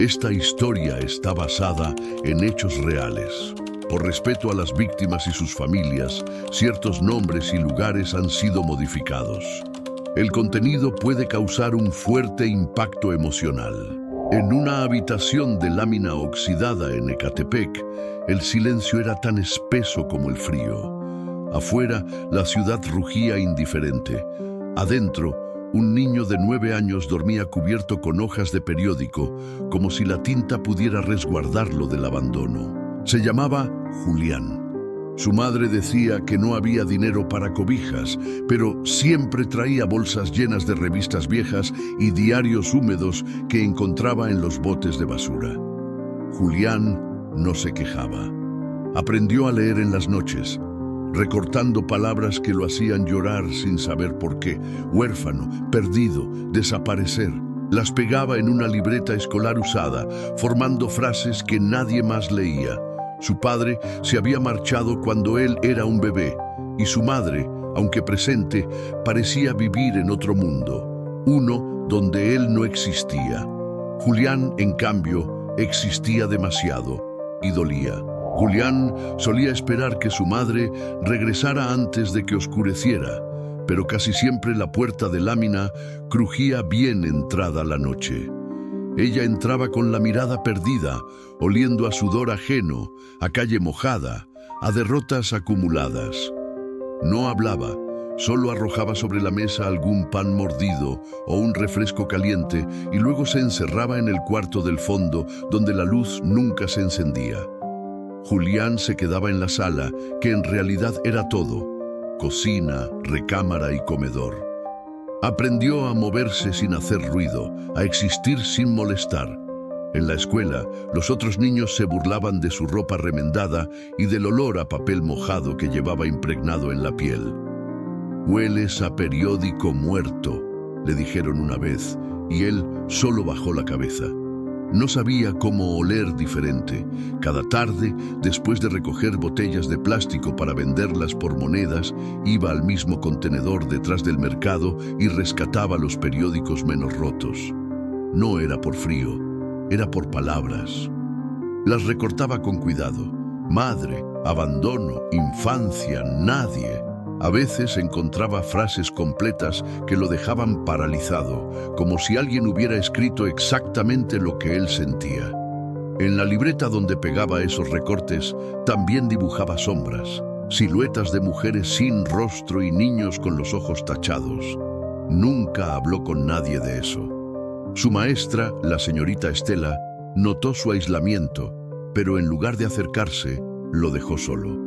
Esta historia está basada en hechos reales. Por respeto a las víctimas y sus familias, ciertos nombres y lugares han sido modificados. El contenido puede causar un fuerte impacto emocional. En una habitación de lámina oxidada en Ecatepec, el silencio era tan espeso como el frío. Afuera, la ciudad rugía indiferente. Adentro, un niño de 9 años dormía cubierto con hojas de periódico, como si la tinta pudiera resguardarlo del abandono. Se llamaba Julián. Su madre decía que no había dinero para cobijas, pero siempre traía bolsas llenas de revistas viejas y diarios húmedos que encontraba en los botes de basura. Julián no se quejaba. Aprendió a leer en las noches, recortando palabras que lo hacían llorar sin saber por qué. Huérfano, perdido, desaparecer. Las pegaba en una libreta escolar usada, formando frases que nadie más leía. Su padre se había marchado cuando él era un bebé, y su madre, aunque presente, parecía vivir en otro mundo, uno donde él no existía. Julián, en cambio, existía demasiado y dolía. Julián solía esperar que su madre regresara antes de que oscureciera, pero casi siempre la puerta de lámina crujía bien entrada la noche. Ella entraba con la mirada perdida, oliendo a sudor ajeno, a calle mojada, a derrotas acumuladas. No hablaba, solo arrojaba sobre la mesa algún pan mordido o un refresco caliente y luego se encerraba en el cuarto del fondo donde la luz nunca se encendía. Julián se quedaba en la sala, que en realidad era todo: cocina, recámara y comedor. Aprendió a moverse sin hacer ruido, a existir sin molestar. En la escuela, los otros niños se burlaban de su ropa remendada y del olor a papel mojado que llevaba impregnado en la piel. «Hueles a periódico muerto», le dijeron una vez, y él solo bajó la cabeza. No sabía cómo oler diferente. Cada tarde, después de recoger botellas de plástico para venderlas por monedas, iba al mismo contenedor detrás del mercado y rescataba los periódicos menos rotos. No era por frío, era por palabras. Las recortaba con cuidado. Madre, abandono, infancia, nadie. A veces encontraba frases completas que lo dejaban paralizado, como si alguien hubiera escrito exactamente lo que él sentía. En la libreta donde pegaba esos recortes, también dibujaba sombras, siluetas de mujeres sin rostro y niños con los ojos tachados. Nunca habló con nadie de eso. Su maestra, la señorita Estela, notó su aislamiento, pero en lugar de acercarse, lo dejó solo.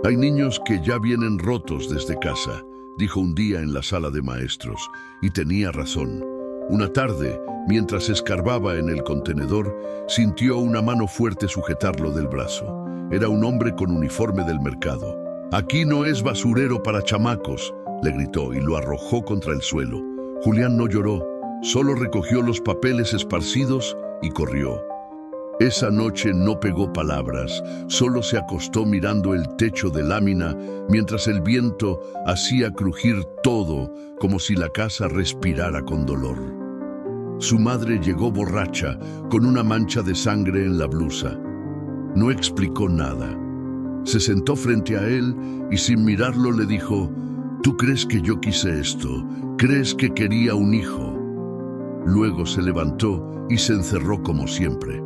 «Hay niños que ya vienen rotos desde casa», dijo un día en la sala de maestros, y tenía razón. Una tarde, mientras escarbaba en el contenedor, sintió una mano fuerte sujetarlo del brazo. Era un hombre con uniforme del mercado. «Aquí no es basurero para chamacos», le gritó y lo arrojó contra el suelo. Julián no lloró, solo recogió los papeles esparcidos y corrió. Esa noche no pegó palabras, solo se acostó mirando el techo de lámina mientras el viento hacía crujir todo como si la casa respirara con dolor. Su madre llegó borracha, con una mancha de sangre en la blusa. No explicó nada. Se sentó frente a él y sin mirarlo le dijo: «¿Tú crees que yo quise esto? ¿Crees que quería un hijo?». Luego se levantó y se encerró como siempre.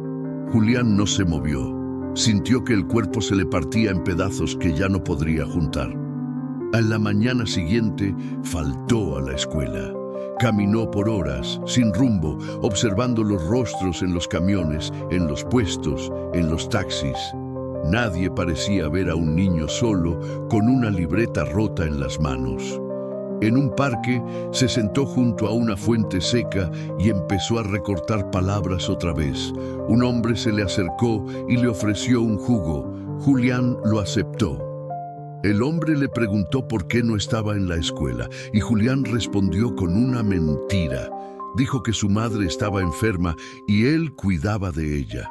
Julián no se movió. Sintió que el cuerpo se le partía en pedazos que ya no podría juntar. A la mañana siguiente faltó a la escuela. Caminó por horas, sin rumbo, observando los rostros en los camiones, en los puestos, en los taxis. Nadie parecía ver a un niño solo, con una libreta rota en las manos. En un parque se sentó junto a una fuente seca y empezó a recortar palabras otra vez. Un hombre se le acercó y le ofreció un jugo. Julián lo aceptó. El hombre le preguntó por qué no estaba en la escuela y Julián respondió con una mentira. Dijo que su madre estaba enferma y él cuidaba de ella.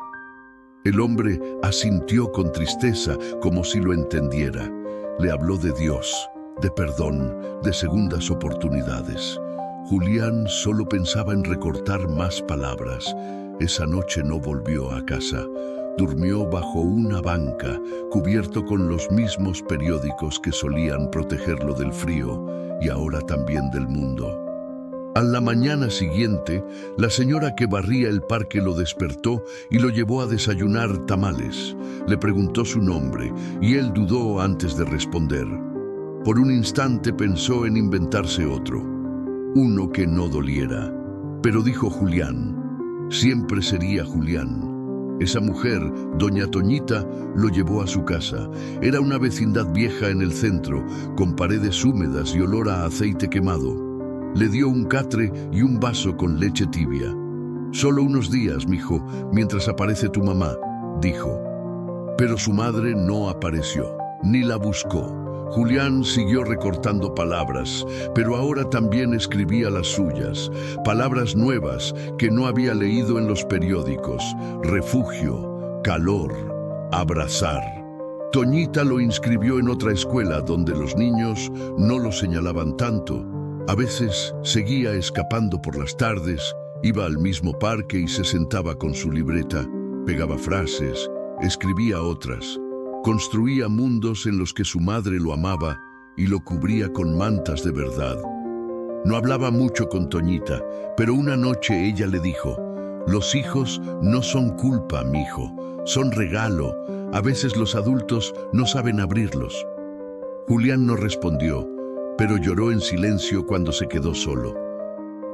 El hombre asintió con tristeza, como si lo entendiera. Le habló de Dios, de perdón, de segundas oportunidades. Julián solo pensaba en recortar más palabras, Esa noche no volvió a casa. Durmió bajo una banca, cubierto con los mismos periódicos que solían protegerlo del frío y ahora también del mundo. A la mañana siguiente, la señora que barría el parque lo despertó y lo llevó a desayunar tamales. Le preguntó su nombre y él dudó antes de responder. Por un instante pensó en inventarse otro, uno que no doliera. Pero dijo Julián. Siempre sería Julián. Esa mujer, doña Toñita, lo llevó a su casa. Era una vecindad vieja en el centro, con paredes húmedas y olor a aceite quemado. Le dio un catre y un vaso con leche tibia. «Solo unos días, mijo, mientras aparece tu mamá», dijo. Pero su madre no apareció, ni la buscó. Julián siguió recortando palabras, pero ahora también escribía las suyas, palabras nuevas que no había leído en los periódicos: refugio, calor, abrazar. Toñita lo inscribió en otra escuela donde los niños no lo señalaban tanto. A veces seguía escapando por las tardes, iba al mismo parque y se sentaba con su libreta, pegaba frases, escribía otras. Construía mundos en los que su madre lo amaba y lo cubría con mantas de verdad. No hablaba mucho con Toñita, pero una noche ella le dijo: «Los hijos no son culpa, mijo, son regalo. A veces los adultos no saben abrirlos». Julián no respondió, pero lloró en silencio cuando se quedó solo.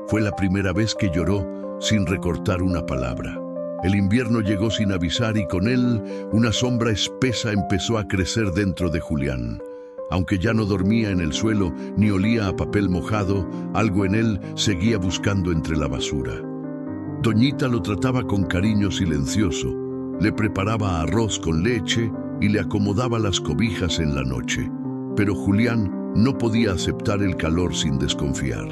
Fue la primera vez que lloró sin recortar una palabra. El invierno llegó sin avisar y con él una sombra espesa empezó a crecer dentro de Julián. Aunque ya no dormía en el suelo ni olía a papel mojado, algo en él seguía buscando entre la basura. Toñita lo trataba con cariño silencioso, le preparaba arroz con leche y le acomodaba las cobijas en la noche. Pero Julián no podía aceptar el calor sin desconfiar.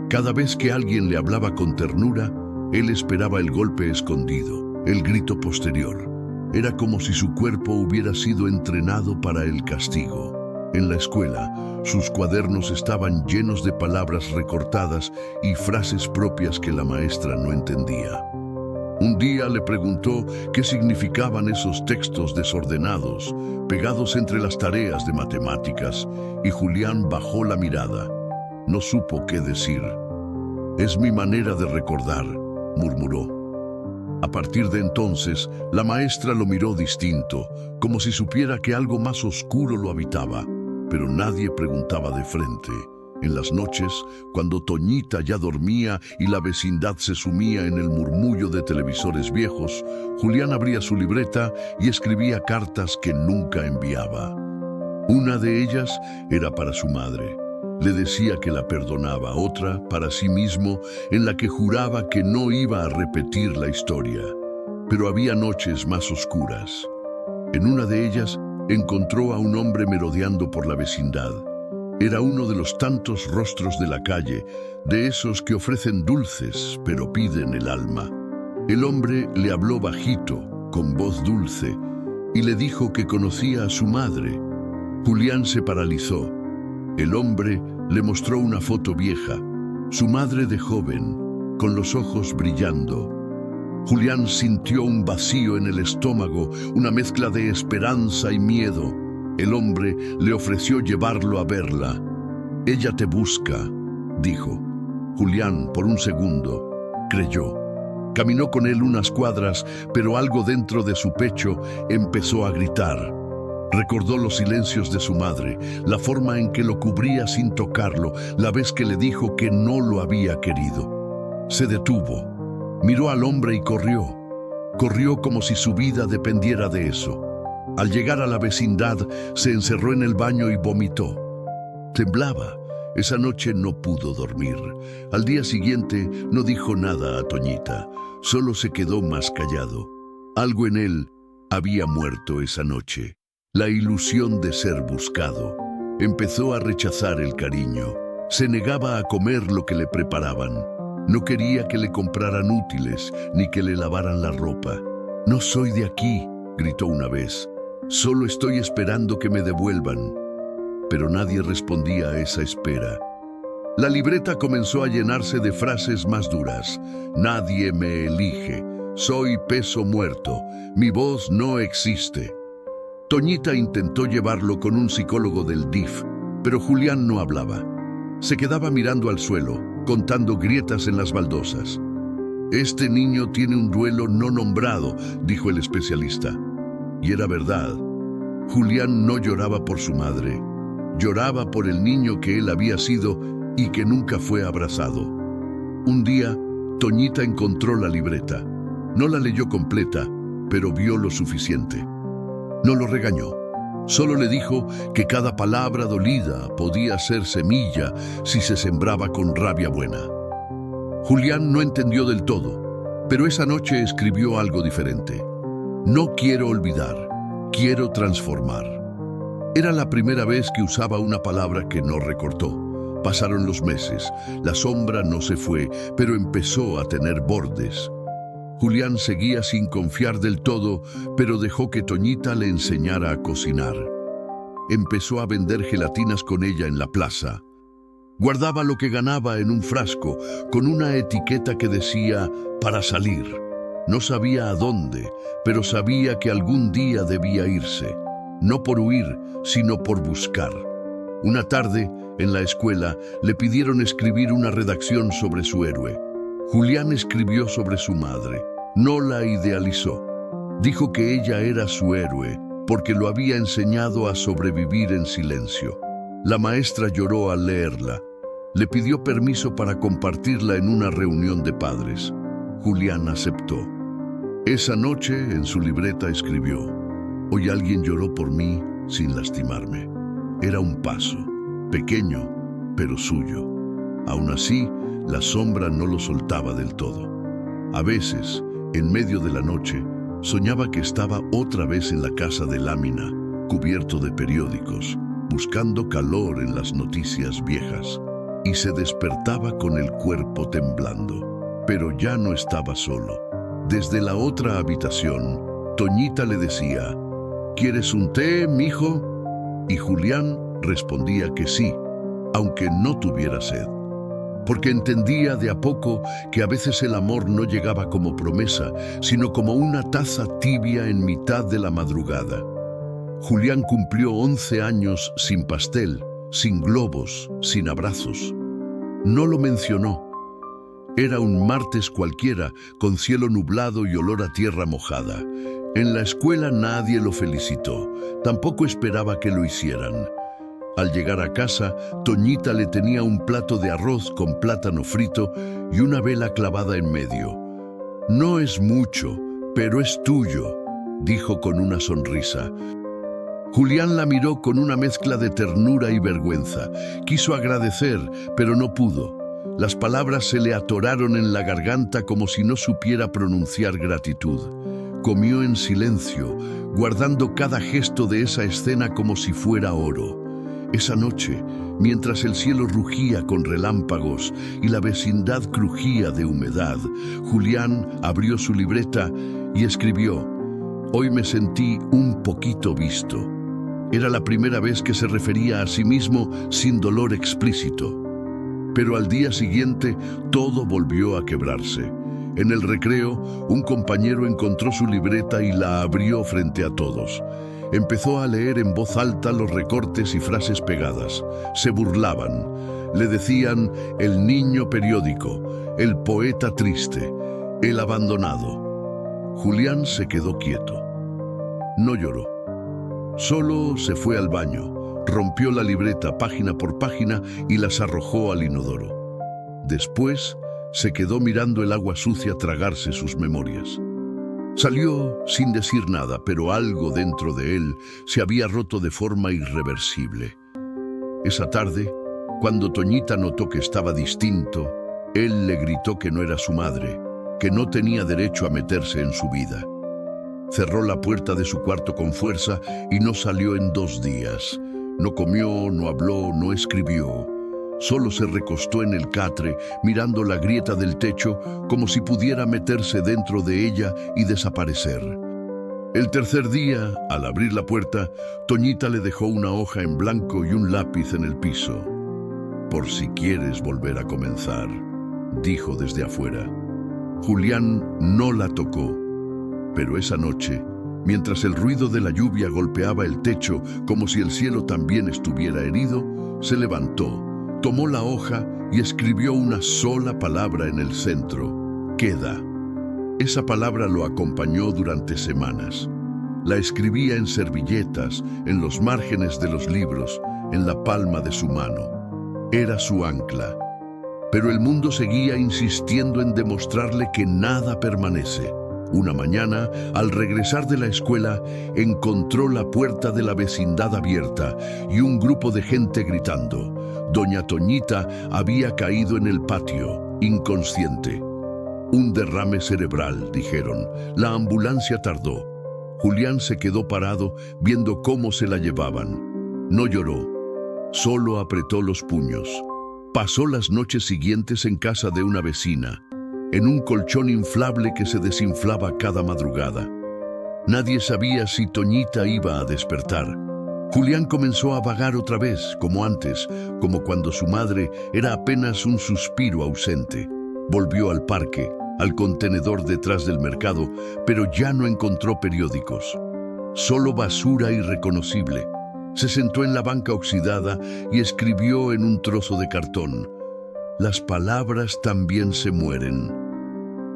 Cada vez que alguien le hablaba con ternura, él esperaba el golpe escondido, el grito posterior. Era como si su cuerpo hubiera sido entrenado para el castigo. En la escuela, sus cuadernos estaban llenos de palabras recortadas y frases propias que la maestra no entendía. Un día le preguntó qué significaban esos textos desordenados, pegados entre las tareas de matemáticas, y Julián bajó la mirada. No supo qué decir. «Es mi manera de recordar», murmuró. A partir de entonces, la maestra lo miró distinto, como si supiera que algo más oscuro lo habitaba, pero nadie preguntaba de frente. En las noches, cuando Toñita ya dormía y la vecindad se sumía en el murmullo de televisores viejos, Julián abría su libreta y escribía cartas que nunca enviaba. Una de ellas era para su madre. Le decía que la perdonaba, otra para sí mismo, en la que juraba que no iba a repetir la historia. Pero había noches más oscuras. En una de ellas encontró a un hombre merodeando por la vecindad. Era uno de los tantos rostros de la calle, de esos que ofrecen dulces, pero piden el alma. El hombre le habló bajito, con voz dulce, y le dijo que conocía a su madre. Julián se paralizó. El hombre le mostró una foto vieja, su madre de joven, con los ojos brillando. Julián sintió un vacío en el estómago, una mezcla de esperanza y miedo. El hombre le ofreció llevarlo a verla. «Ella te busca», dijo. Julián, por un segundo, creyó. Caminó con él unas cuadras, pero algo dentro de su pecho empezó a gritar. Recordó los silencios de su madre, la forma en que lo cubría sin tocarlo, la vez que le dijo que no lo había querido. Se detuvo, miró al hombre y corrió. Corrió como si su vida dependiera de eso. Al llegar a la vecindad, se encerró en el baño y vomitó. Temblaba. Esa noche no pudo dormir. Al día siguiente no dijo nada a Toñita, solo se quedó más callado. Algo en él había muerto esa noche. La ilusión de ser buscado. Empezó a rechazar el cariño. Se negaba a comer lo que le preparaban. No quería que le compraran útiles, ni que le lavaran la ropa. «No soy de aquí», gritó una vez. «Solo estoy esperando que me devuelvan». Pero nadie respondía a esa espera. La libreta comenzó a llenarse de frases más duras. «Nadie me elige. Soy peso muerto. Mi voz no existe. Toñita intentó llevarlo con un psicólogo del DIF, pero Julián no hablaba. Se quedaba mirando al suelo, contando grietas en las baldosas. Este niño tiene un duelo no nombrado, dijo el especialista. Y era verdad. Julián no lloraba por su madre. Lloraba por el niño que él había sido y que nunca fue abrazado. Un día, Toñita encontró la libreta. No la leyó completa, pero vio lo suficiente. No lo regañó. Solo le dijo que cada palabra dolida podía ser semilla si se sembraba con rabia buena. Julián no entendió del todo, pero esa noche escribió algo diferente. No quiero olvidar, quiero transformar. Era la primera vez que usaba una palabra que no recortó. Pasaron los meses, la sombra no se fue, pero empezó a tener bordes. Julián seguía sin confiar del todo, pero dejó que Toñita le enseñara a cocinar. Empezó a vender gelatinas con ella en la plaza. Guardaba lo que ganaba en un frasco, con una etiqueta que decía «para salir». No sabía a dónde, pero sabía que algún día debía irse. No por huir, sino por buscar. Una tarde, en la escuela, le pidieron escribir una redacción sobre su héroe. Julián escribió sobre su madre. No la idealizó. Dijo que ella era su héroe porque lo había enseñado a sobrevivir en silencio. La maestra lloró al leerla. Le pidió permiso para compartirla en una reunión de padres. Julián aceptó. Esa noche, en su libreta escribió: «Hoy alguien lloró por mí sin lastimarme». Era un paso, pequeño, pero suyo. Aún así, la sombra no lo soltaba del todo. A veces, en medio de la noche, soñaba que estaba otra vez en la casa de lámina, cubierto de periódicos, buscando calor en las noticias viejas, y se despertaba con el cuerpo temblando. Pero ya no estaba solo. Desde la otra habitación, Toñita le decía: «¿Quieres un té, mijo?». Y Julián respondía que sí, aunque no tuviera sed. Porque entendía de a poco que a veces el amor no llegaba como promesa, sino como una taza tibia en mitad de la madrugada. Julián cumplió 11 años sin pastel, sin globos, sin abrazos. No lo mencionó. Era un martes cualquiera, con cielo nublado y olor a tierra mojada. En la escuela nadie lo felicitó, tampoco esperaba que lo hicieran. Al llegar a casa, Toñita le tenía un plato de arroz con plátano frito y una vela clavada en medio. «No es mucho, pero es tuyo», dijo con una sonrisa. Julián la miró con una mezcla de ternura y vergüenza. Quiso agradecer, pero no pudo. Las palabras se le atoraron en la garganta como si no supiera pronunciar gratitud. Comió en silencio, guardando cada gesto de esa escena como si fuera oro. Esa noche, mientras el cielo rugía con relámpagos y la vecindad crujía de humedad, Julián abrió su libreta y escribió: «Hoy me sentí un poquito visto». Era la primera vez que se refería a sí mismo sin dolor explícito. Pero al día siguiente todo volvió a quebrarse. En el recreo, un compañero encontró su libreta y la abrió frente a todos. Empezó a leer en voz alta los recortes y frases pegadas. Se burlaban. Le decían el niño periódico, el poeta triste, el abandonado. Julián se quedó quieto. No lloró. Solo se fue al baño, rompió la libreta página por página y las arrojó al inodoro. Después, se quedó mirando el agua sucia tragarse sus memorias. Salió sin decir nada, pero algo dentro de él se había roto de forma irreversible. Esa tarde, cuando Toñita notó que estaba distinto, él le gritó que no era su madre, que no tenía derecho a meterse en su vida. Cerró la puerta de su cuarto con fuerza y no salió en 2 días. No comió, no habló, no escribió. Solo se recostó en el catre, mirando la grieta del techo, como si pudiera meterse dentro de ella y desaparecer. El tercer día, al abrir la puerta, Toñita le dejó una hoja en blanco y un lápiz en el piso. «Por si quieres volver a comenzar», dijo desde afuera. Julián no la tocó, pero esa noche, mientras el ruido de la lluvia golpeaba el techo como si el cielo también estuviera herido, se levantó, tomó la hoja y escribió una sola palabra en el centro: queda. Esa palabra lo acompañó durante semanas. La escribía en servilletas, en los márgenes de los libros, en la palma de su mano. Era su ancla. Pero el mundo seguía insistiendo en demostrarle que nada permanece. Una mañana, al regresar de la escuela, encontró la puerta de la vecindad abierta y un grupo de gente gritando. Doña Toñita había caído en el patio, inconsciente. Un derrame cerebral, dijeron. La ambulancia tardó. Julián se quedó parado viendo cómo se la llevaban. No lloró, solo apretó los puños. Pasó las noches siguientes en casa de una vecina, en un colchón inflable que se desinflaba cada madrugada. Nadie sabía si Toñita iba a despertar. Julián comenzó a vagar otra vez, como antes, como cuando su madre era apenas un suspiro ausente. Volvió al parque, al contenedor detrás del mercado, pero ya no encontró periódicos. Solo basura irreconocible. Se sentó en la banca oxidada y escribió en un trozo de cartón: las palabras también se mueren.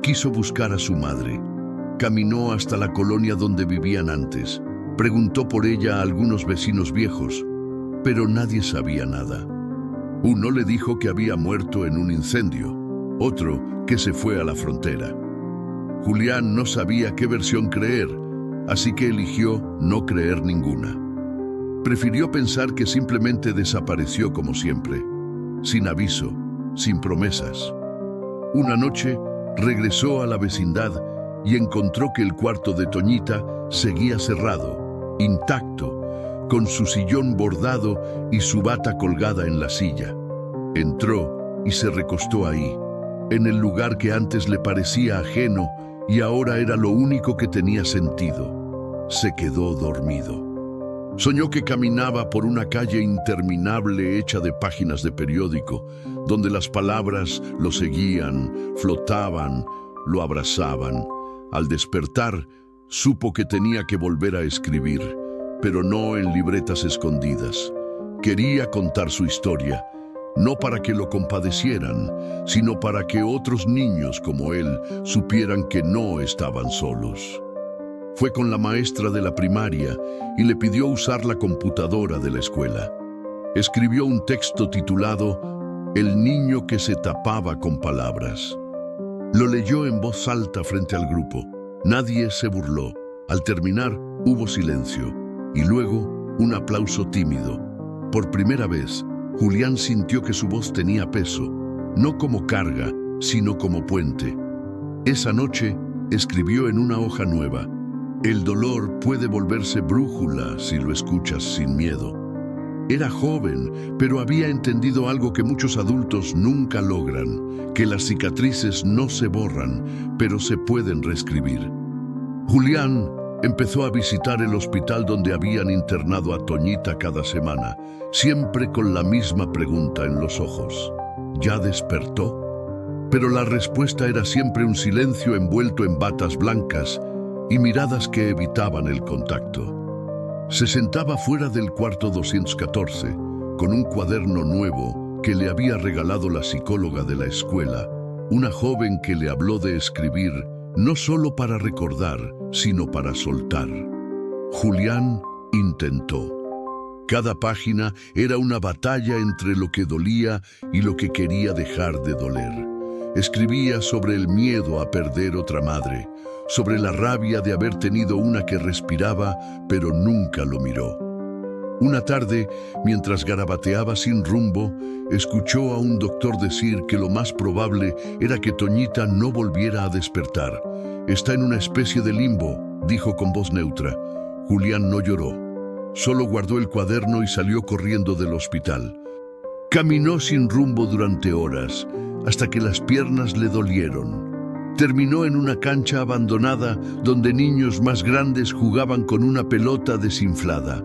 Quiso buscar a su madre. Caminó hasta la colonia donde vivían antes. Preguntó por ella a algunos vecinos viejos, pero nadie sabía nada. Uno le dijo que había muerto en un incendio, otro que se fue a la frontera. Julián no sabía qué versión creer, así que eligió no creer ninguna. Prefirió pensar que simplemente desapareció como siempre, sin aviso, sin promesas. Una noche regresó a la vecindad y encontró que el cuarto de Toñita seguía cerrado, intacto, con su sillón bordado y su bata colgada en la silla. Entró y se recostó ahí, en el lugar que antes le parecía ajeno y ahora era lo único que tenía sentido. Se quedó dormido. Soñó que caminaba por una calle interminable hecha de páginas de periódico, donde las palabras lo seguían, flotaban, lo abrazaban. Al despertar, supo que tenía que volver a escribir, pero no en libretas escondidas. Quería contar su historia, no para que lo compadecieran, sino para que otros niños como él supieran que no estaban solos. Fue con la maestra de la primaria y le pidió usar la computadora de la escuela. Escribió un texto titulado El niño que se tapaba con palabras. Lo leyó en voz alta frente al grupo. Nadie se burló. Al terminar, hubo silencio y luego un aplauso tímido. Por primera vez, Julián sintió que su voz tenía peso, no como carga, sino como puente. Esa noche, escribió en una hoja nueva: el dolor puede volverse brújula si lo escuchas sin miedo. Era joven, pero había entendido algo que muchos adultos nunca logran, que las cicatrices no se borran, pero se pueden reescribir. Julián empezó a visitar el hospital donde habían internado a Toñita cada semana, siempre con la misma pregunta en los ojos: ¿ya despertó? Pero la respuesta era siempre un silencio envuelto en batas blancas y miradas que evitaban el contacto. Se sentaba fuera del cuarto 214, con un cuaderno nuevo que le había regalado la psicóloga de la escuela, una joven que le habló de escribir no solo para recordar, sino para soltar. Julián intentó. Cada página era una batalla entre lo que dolía y lo que quería dejar de doler. Escribía sobre el miedo a perder otra madre, sobre la rabia de haber tenido una que respiraba, pero nunca lo miró. Una tarde, mientras garabateaba sin rumbo, escuchó a un doctor decir que lo más probable era que Toñita no volviera a despertar. Está en una especie de limbo, dijo con voz neutra. Julián no lloró. Solo guardó el cuaderno y salió corriendo del hospital. Caminó sin rumbo durante horas, hasta que las piernas le dolieron. Terminó en una cancha abandonada donde niños más grandes jugaban con una pelota desinflada.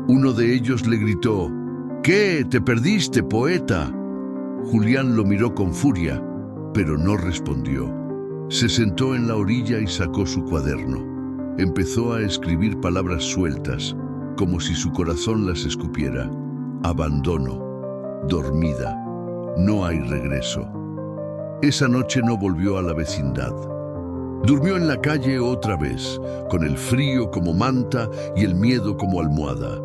Uno de ellos le gritó: «¿Qué? ¿Te perdiste, poeta?». Julián lo miró con furia, pero no respondió. Se sentó en la orilla y sacó su cuaderno. Empezó a escribir palabras sueltas, como si su corazón las escupiera. Abandono, dormida, no hay regreso. Esa noche no volvió a la vecindad. Durmió en la calle otra vez, con el frío como manta y el miedo como almohada.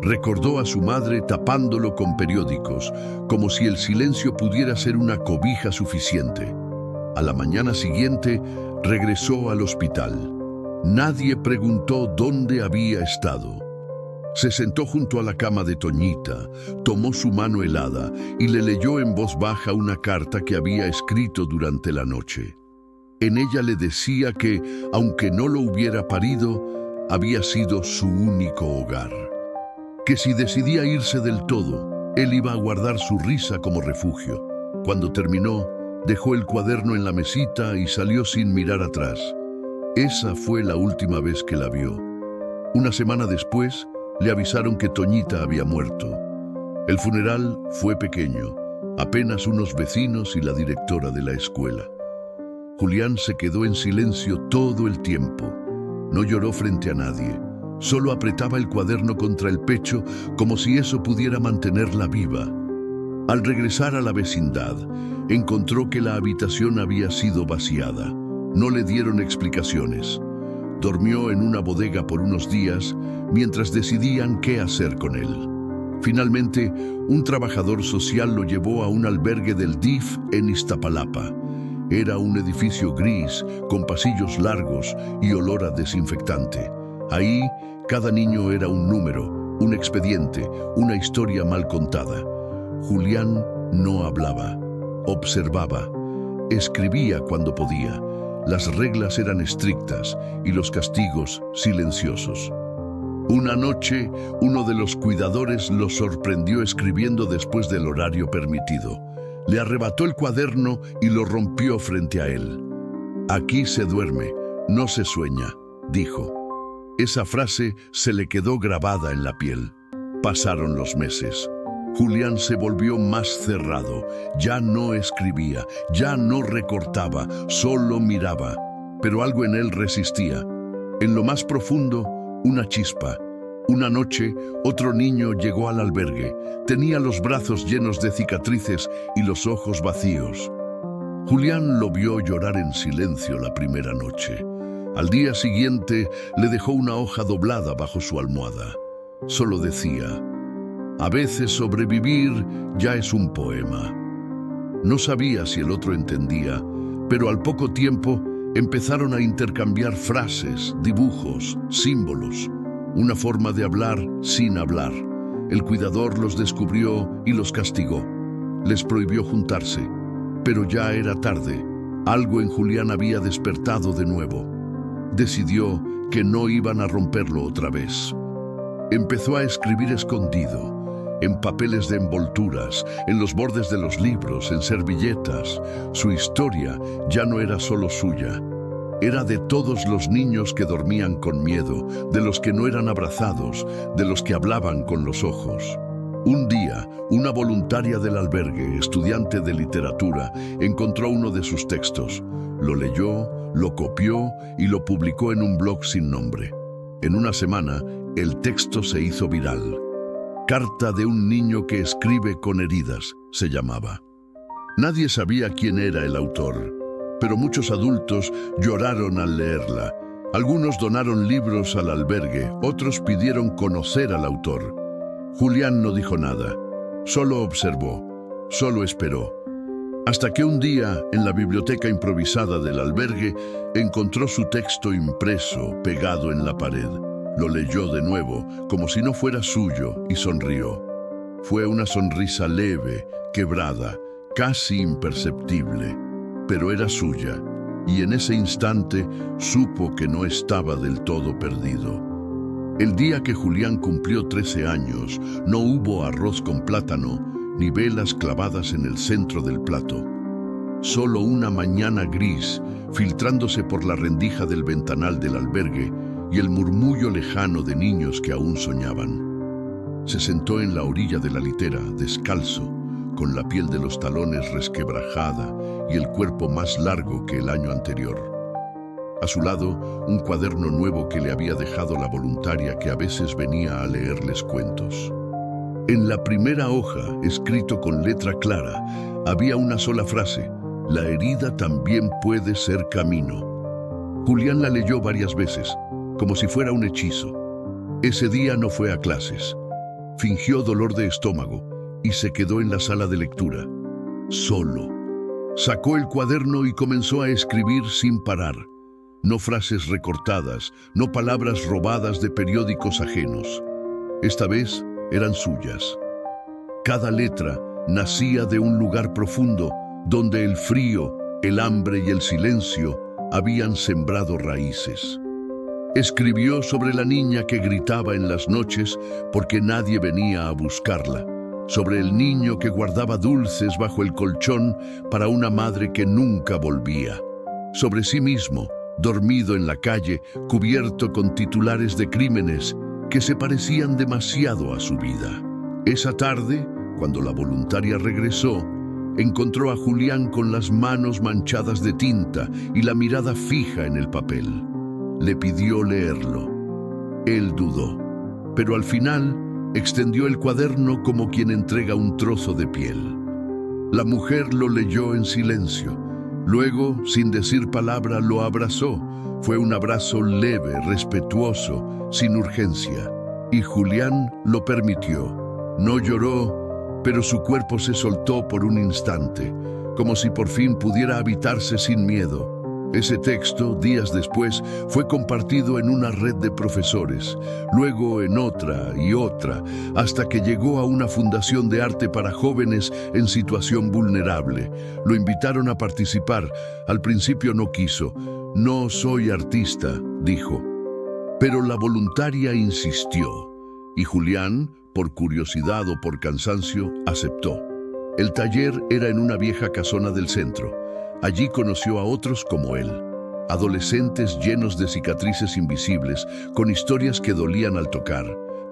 Recordó a su madre tapándolo con periódicos, como si el silencio pudiera ser una cobija suficiente. A la mañana siguiente, regresó al hospital. Nadie preguntó dónde había estado. Se sentó junto a la cama de Toñita, tomó su mano helada y le leyó en voz baja una carta que había escrito durante la noche. En ella le decía que, aunque no lo hubiera parido, había sido su único hogar. Que si decidía irse del todo, él iba a guardar su risa como refugio. Cuando terminó, dejó el cuaderno en la mesita y salió sin mirar atrás. Esa fue la última vez que la vio. Una semana después, le avisaron que Toñita había muerto. El funeral fue pequeño, apenas unos vecinos y la directora de la escuela. Julián se quedó en silencio todo el tiempo. No lloró frente a nadie, solo apretaba el cuaderno contra el pecho como si eso pudiera mantenerla viva. Al regresar a la vecindad, encontró que la habitación había sido vaciada. No le dieron explicaciones. Dormió en una bodega por unos días mientras decidían qué hacer con él. Finalmente, un trabajador social lo llevó a un albergue del DIF en Iztapalapa. Era un edificio gris, con pasillos largos y olor a desinfectante. Ahí, cada niño era un número, un expediente, una historia mal contada. Julián no hablaba, observaba, escribía cuando podía. Las reglas eran estrictas y los castigos silenciosos. Una noche, uno de los cuidadores lo sorprendió escribiendo después del horario permitido. Le arrebató el cuaderno y lo rompió frente a él. «Aquí se duerme, no se sueña», dijo. Esa frase se le quedó grabada en la piel. Pasaron los meses. Julián se volvió más cerrado. Ya no escribía, ya no recortaba, solo miraba. Pero algo en él resistía. En lo más profundo, una chispa. Una noche, otro niño llegó al albergue. Tenía los brazos llenos de cicatrices y los ojos vacíos. Julián lo vio llorar en silencio la primera noche. Al día siguiente, le dejó una hoja doblada bajo su almohada. Solo decía: «A veces sobrevivir ya es un poema». No sabía si el otro entendía, pero al poco tiempo empezaron a intercambiar frases, dibujos, símbolos. Una forma de hablar sin hablar. El cuidador los descubrió y los castigó. Les prohibió juntarse, pero ya era tarde. Algo en Julián había despertado de nuevo. Decidió que no iban a romperlo otra vez. Empezó a escribir escondido, en papeles de envolturas, en los bordes de los libros, en servilletas. Su historia ya no era solo suya. Era de todos los niños que dormían con miedo, de los que no eran abrazados, de los que hablaban con los ojos. Un día, una voluntaria del albergue, estudiante de literatura, encontró uno de sus textos. Lo leyó, lo copió y lo publicó en un blog sin nombre. En una semana, el texto se hizo viral. «Carta de un niño que escribe con heridas», se llamaba. Nadie sabía quién era el autor, pero muchos adultos lloraron al leerla. Algunos donaron libros al albergue, otros pidieron conocer al autor. Julián no dijo nada, solo observó, solo esperó. Hasta que un día, en la biblioteca improvisada del albergue, encontró su texto impreso, pegado en la pared. Lo leyó de nuevo, como si no fuera suyo, y sonrió. Fue una sonrisa leve, quebrada, casi imperceptible, pero era suya, y en ese instante supo que no estaba del todo perdido. El día que Julián cumplió 13 años, no hubo arroz con plátano, ni velas clavadas en el centro del plato. Solo una mañana gris, filtrándose por la rendija del ventanal del albergue, y el murmullo lejano de niños que aún soñaban. Se sentó en la orilla de la litera, descalzo, con la piel de los talones resquebrajada y el cuerpo más largo que el año anterior. A su lado, un cuaderno nuevo que le había dejado la voluntaria que a veces venía a leerles cuentos. En la primera hoja, escrito con letra clara, había una sola frase: la herida también puede ser camino. Julián la leyó varias veces, como si fuera un hechizo. Ese día no fue a clases. Fingió dolor de estómago y se quedó en la sala de lectura, solo. Sacó el cuaderno y comenzó a escribir sin parar. No frases recortadas, no palabras robadas de periódicos ajenos. Esta vez eran suyas. Cada letra nacía de un lugar profundo donde el frío, el hambre y el silencio habían sembrado raíces. Escribió sobre la niña que gritaba en las noches porque nadie venía a buscarla, sobre el niño que guardaba dulces bajo el colchón para una madre que nunca volvía, sobre sí mismo, dormido en la calle, cubierto con titulares de crímenes que se parecían demasiado a su vida. Esa tarde, cuando la voluntaria regresó, encontró a Julián con las manos manchadas de tinta y la mirada fija en el papel. Le pidió leerlo. Él dudó, pero al final extendió el cuaderno como quien entrega un trozo de piel. La mujer lo leyó en silencio. Luego, sin decir palabra, lo abrazó. Fue un abrazo leve, respetuoso, sin urgencia. Y Julián lo permitió. No lloró, pero su cuerpo se soltó por un instante, como si por fin pudiera habitarse sin miedo. Ese texto, días después, fue compartido en una red de profesores, luego en otra y otra, hasta que llegó a una fundación de arte para jóvenes en situación vulnerable. Lo invitaron a participar. Al principio no quiso. No soy artista, dijo. Pero la voluntaria insistió, y Julián, por curiosidad o por cansancio, aceptó. El taller era en una vieja casona del centro. Allí conoció a otros como él, adolescentes llenos de cicatrices invisibles, con historias que dolían al tocar.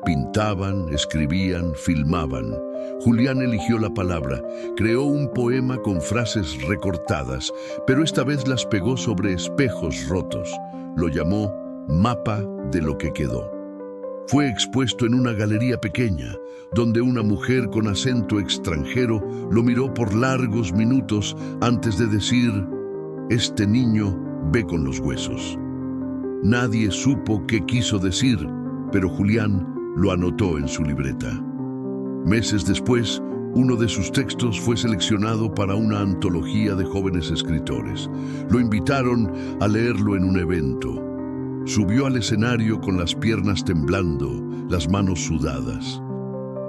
Pintaban, escribían, filmaban. Julián eligió la palabra, creó un poema con frases recortadas, pero esta vez las pegó sobre espejos rotos. Lo llamó Mapa de lo que quedó. Fue expuesto en una galería pequeña, donde una mujer con acento extranjero lo miró por largos minutos antes de decir: este niño ve con los huesos. Nadie supo qué quiso decir, pero Julián lo anotó en su libreta. Meses después, uno de sus textos fue seleccionado para una antología de jóvenes escritores. Lo invitaron a leerlo en un evento. Subió al escenario con las piernas temblando, las manos sudadas.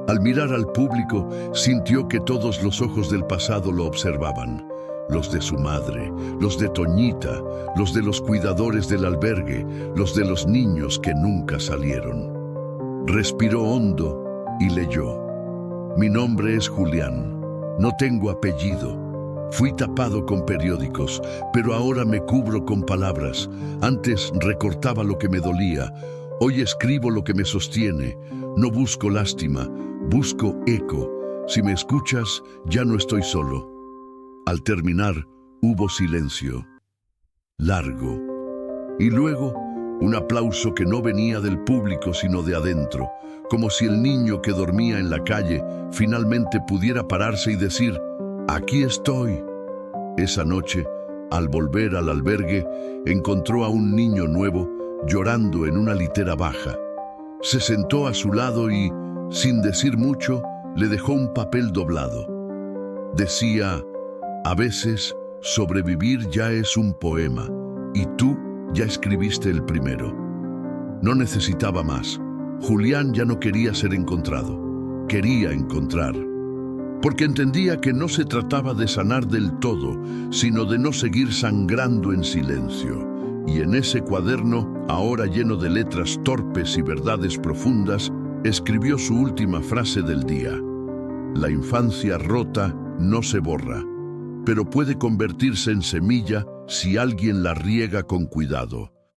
Al mirar al público, sintió que todos los ojos del pasado lo observaban. Los de su madre, los de Toñita, los de los cuidadores del albergue, los de los niños que nunca salieron. Respiró hondo y leyó: mi nombre es Julián, no tengo apellido. Fui tapado con periódicos, pero ahora me cubro con palabras. Antes recortaba lo que me dolía. Hoy escribo lo que me sostiene. No busco lástima, busco eco. Si me escuchas, ya no estoy solo. Al terminar, hubo silencio. Largo. Y luego, un aplauso que no venía del público sino de adentro, como si el niño que dormía en la calle finalmente pudiera pararse y decir: aquí estoy. Esa noche, al volver al albergue, encontró a un niño nuevo llorando en una litera baja. Se sentó a su lado y, sin decir mucho, le dejó un papel doblado. Decía: a veces, sobrevivir ya es un poema, y tú ya escribiste el primero. No necesitaba más. Julián ya no quería ser encontrado, quería encontrar. Porque entendía que no se trataba de sanar del todo, sino de no seguir sangrando en silencio. Y en ese cuaderno, ahora lleno de letras torpes y verdades profundas, escribió su última frase del día: la infancia rota no se borra, pero puede convertirse en semilla si alguien la riega con cuidado.